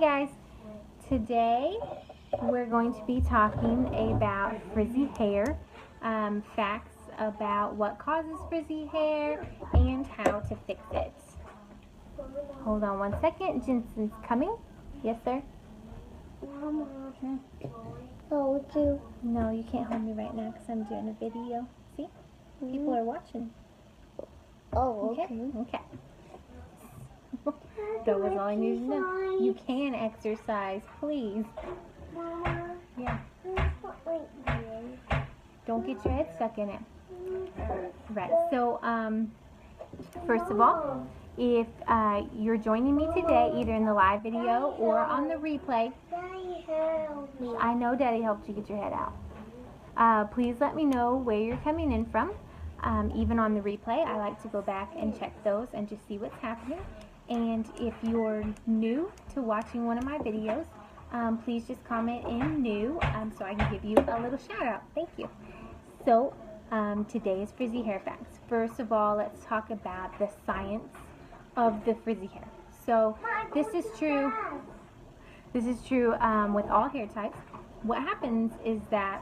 guys, today we're going to be talking about frizzy hair, facts about what causes frizzy hair and how to fix it. Hold on one second, Jensen's coming. Yes, sir? Mama, hold you. No, you can't hold me right now because I'm doing a video. See? People are watching. Oh, Okay. okay. That was all I needed to know. You can exercise, please. Mama, Yeah. not like this. Don't get your head stuck in it. Right. So, first of all, if you're joining me today, either in the live video or on the replay, Daddy help me. I know Daddy helped you get your head out. Please let me know where you're coming in from. Even on the replay, I like to go back and check those and just see what's happening. And if you're new to watching one of my videos, please just comment in new so I can give you a little shout out. Thank you. So today is frizzy hair facts. First of all, let's talk about the science of the frizzy hair. So this is true. This is true with all hair types. What happens is that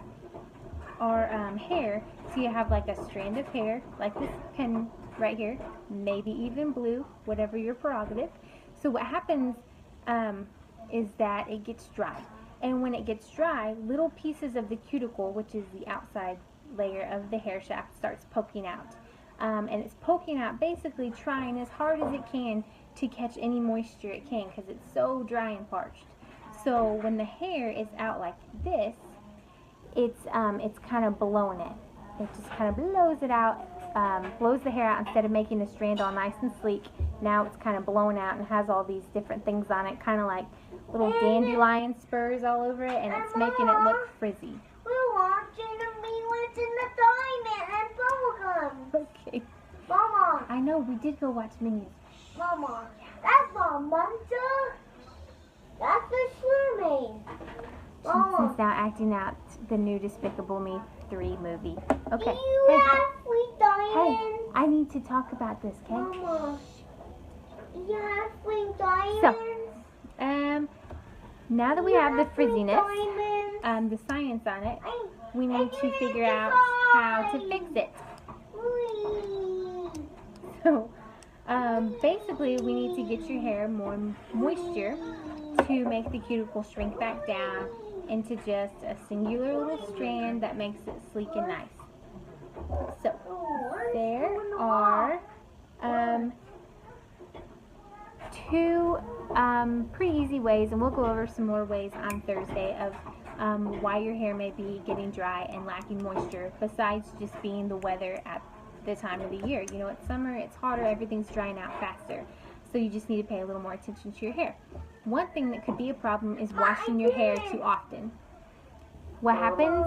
our hair, so you have like a strand of hair, like this pin right here, maybe even blue, whatever your prerogative. So what happens is that it gets dry. And when it gets dry, little pieces of the cuticle, which is the outside layer of the hair shaft, starts poking out. And it's poking out, basically trying as hard as it can to catch any moisture it can because it's so dry and parched. So when the hair is out like this, it's kind of blowing it. It just kind of blows it out, blows the hair out instead of making the strand all nice and sleek. Now it's kind of blown out and has all these different things on it, kind of like little dandelion spurs all over it, and it's making it look frizzy. We're watching a me what's in the diamond and bubblegum. Okay. Mama, I know, we did go watch Minions. Mama, that's not a monster. That's a swimming. Jensen's now acting out the new Despicable Me 3 movie. Okay. Do you have sweet diamonds? Hey, I need to talk about this, okay? Mama, you have sweet diamonds? So, now that we have the frizziness, the science on it, we need to figure out how to fix it. So, basically, we need to get your hair more moisture to make the cuticle shrink back down into just a singular little strand that makes it sleek and nice. So, there are two pretty easy ways, and we'll go over some more ways on Thursday of why your hair may be getting dry and lacking moisture, besides just being the weather at the time of the year. You know, it's summer, it's hotter, everything's drying out faster. So you just need to pay a little more attention to your hair. One thing that could be a problem is washing your hair too often. What happens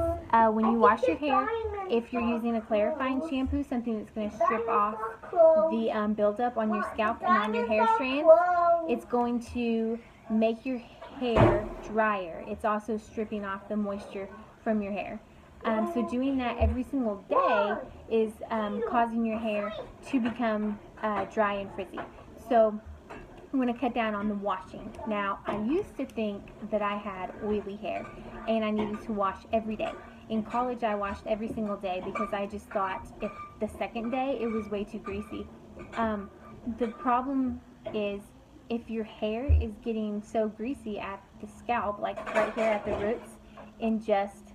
when you wash your hair, if you're using a clarifying shampoo, something that's going to strip off the buildup on your scalp and on your hair strands, it's going to make your hair drier. It's also stripping off the moisture from your hair. So doing that every single day is causing your hair to become dry and frizzy. So I'm going to cut down on the washing. Now, I used to think that I had oily hair and I needed to wash every day. In college, I washed every single day because I just thought if the second day it was way too greasy. The problem is if your hair is getting so greasy at the scalp, like right here at the roots, in just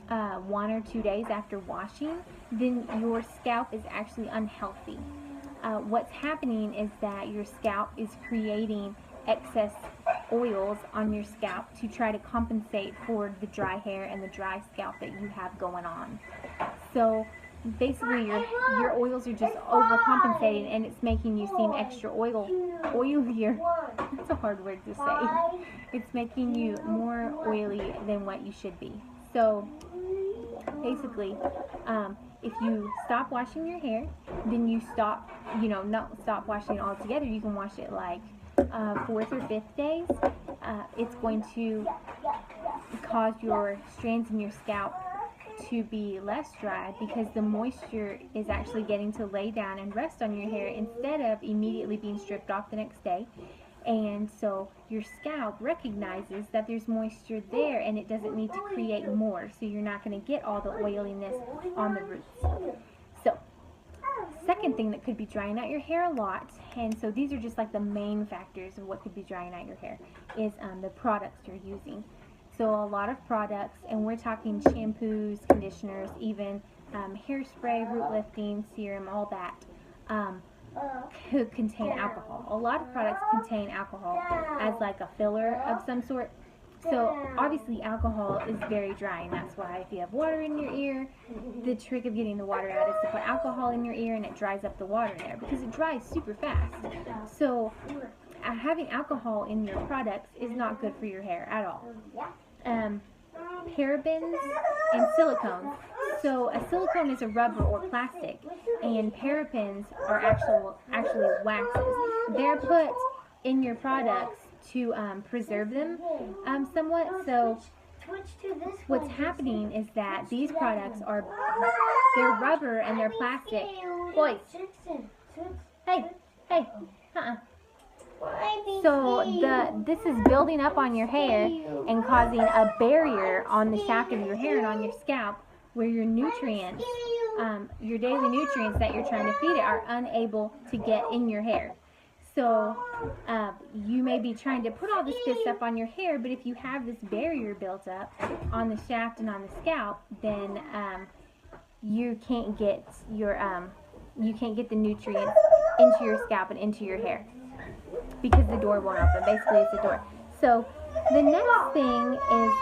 1 or 2 days after washing, then your scalp is actually unhealthy. What's happening is that your scalp is creating excess oils on your scalp to try to compensate for the dry hair and the dry scalp that you have going on. So basically your oils are just overcompensating, and it's making you seem extra oilier. That's a hard word to say. It's making you more oily than what you should be. So basically, if you stop washing your hair, then you stop, not stop washing it altogether. You can wash it like 4th or 5th days. It's going to cause your strands in your scalp to be less dry because the moisture is actually getting to lay down and rest on your hair instead of immediately being stripped off the next day. And so your scalp recognizes that there's moisture there and it doesn't need to create more. So you're not going to get all the oiliness on the roots. So, second thing that could be drying out your hair a lot, and so these are just like the main factors of what could be drying out your hair, is the products you're using. So a lot of products, and we're talking shampoos, conditioners, even hairspray, root lifting, serum, all that, could contain alcohol. A lot of products contain alcohol as like a filler of some sort. So obviously alcohol is very drying. That's why if you have water in your ear, the trick of getting the water out is to put alcohol in your ear, and it dries up the water in there because it dries super fast. So having alcohol in your products is not good for your hair at all. Parabens and silicones. So a silicone is a rubber or plastic, and parabens are actually waxes. They're put in your products to preserve them somewhat. So what's happening is that these products they're rubber and they're plastic. Boys, hey, So this is building up on your hair and causing a barrier on the shaft of your hair and on your scalp, where your nutrients, your daily nutrients that you're trying to feed it, are unable to get in your hair. So you may be trying to put all this good stuff on your hair, but if you have this barrier built up on the shaft and on the scalp, then you can't get the nutrients into your scalp and into your hair because the door won't open. Basically, it's a door. So the next thing is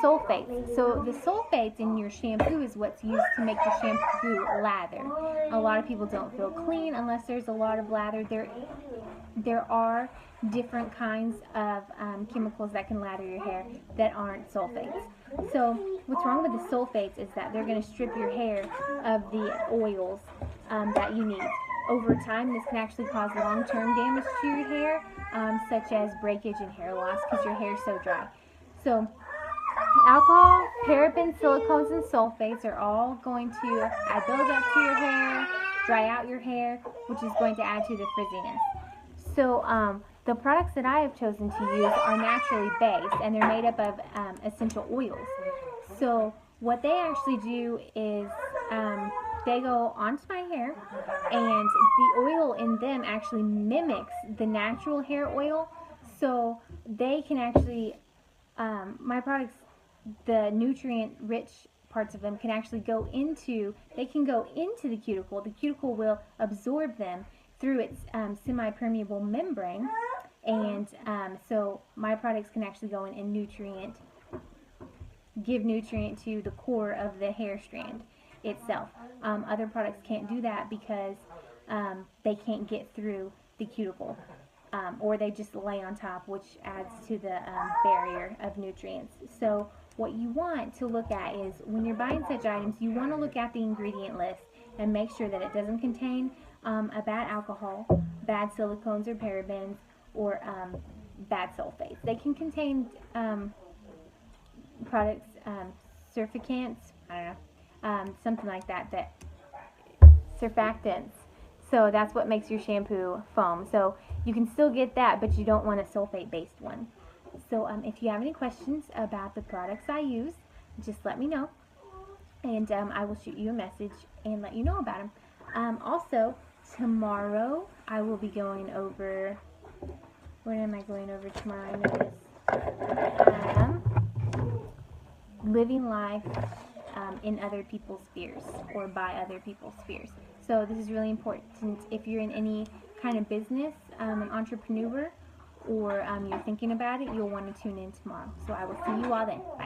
sulfates. So the sulfates in your shampoo is what's used to make your shampoo lather. A lot of people don't feel clean unless there's a lot of lather. There are different kinds of chemicals that can lather your hair that aren't sulfates. So what's wrong with the sulfates is that they're going to strip your hair of the oils that you need. Over time, this can actually cause long-term damage to your hair, such as breakage and hair loss because your hair is so dry. So alcohol, parabens, silicones, and sulfates are all going to add buildup to your hair, dry out your hair, which is going to add to the frizziness. So the products that I have chosen to use are naturally based, and they're made up of essential oils. So what they actually do is they go onto my hair, and the oil in them actually mimics the natural hair oil. So they can actually, my products, the nutrient-rich parts of them can actually go into the cuticle. The cuticle will absorb them through its semi-permeable membrane, and so my products can actually go in and give nutrient to the core of the hair strand itself. Other products can't do that because they can't get through the cuticle, or they just lay on top, which adds to the barrier of nutrients. So what you want to look at is, when you're buying such items, you want to look at the ingredient list and make sure that it doesn't contain a bad alcohol, bad silicones or parabens, or bad sulfates. They can contain products, surfactants, I don't know, something like that, surfactants. So that's what makes your shampoo foam. So you can still get that, but you don't want a sulfate-based one. So if you have any questions about the products I use, just let me know, and I will shoot you a message and let you know about them. Also, tomorrow I will be going over, what am I going over tomorrow? I noticed. Living life in other people's spheres, or by other people's spheres. So this is really important if you're in any kind of business, an entrepreneur, or you're thinking about it. You'll want to tune in tomorrow. So I will see you all then. Bye.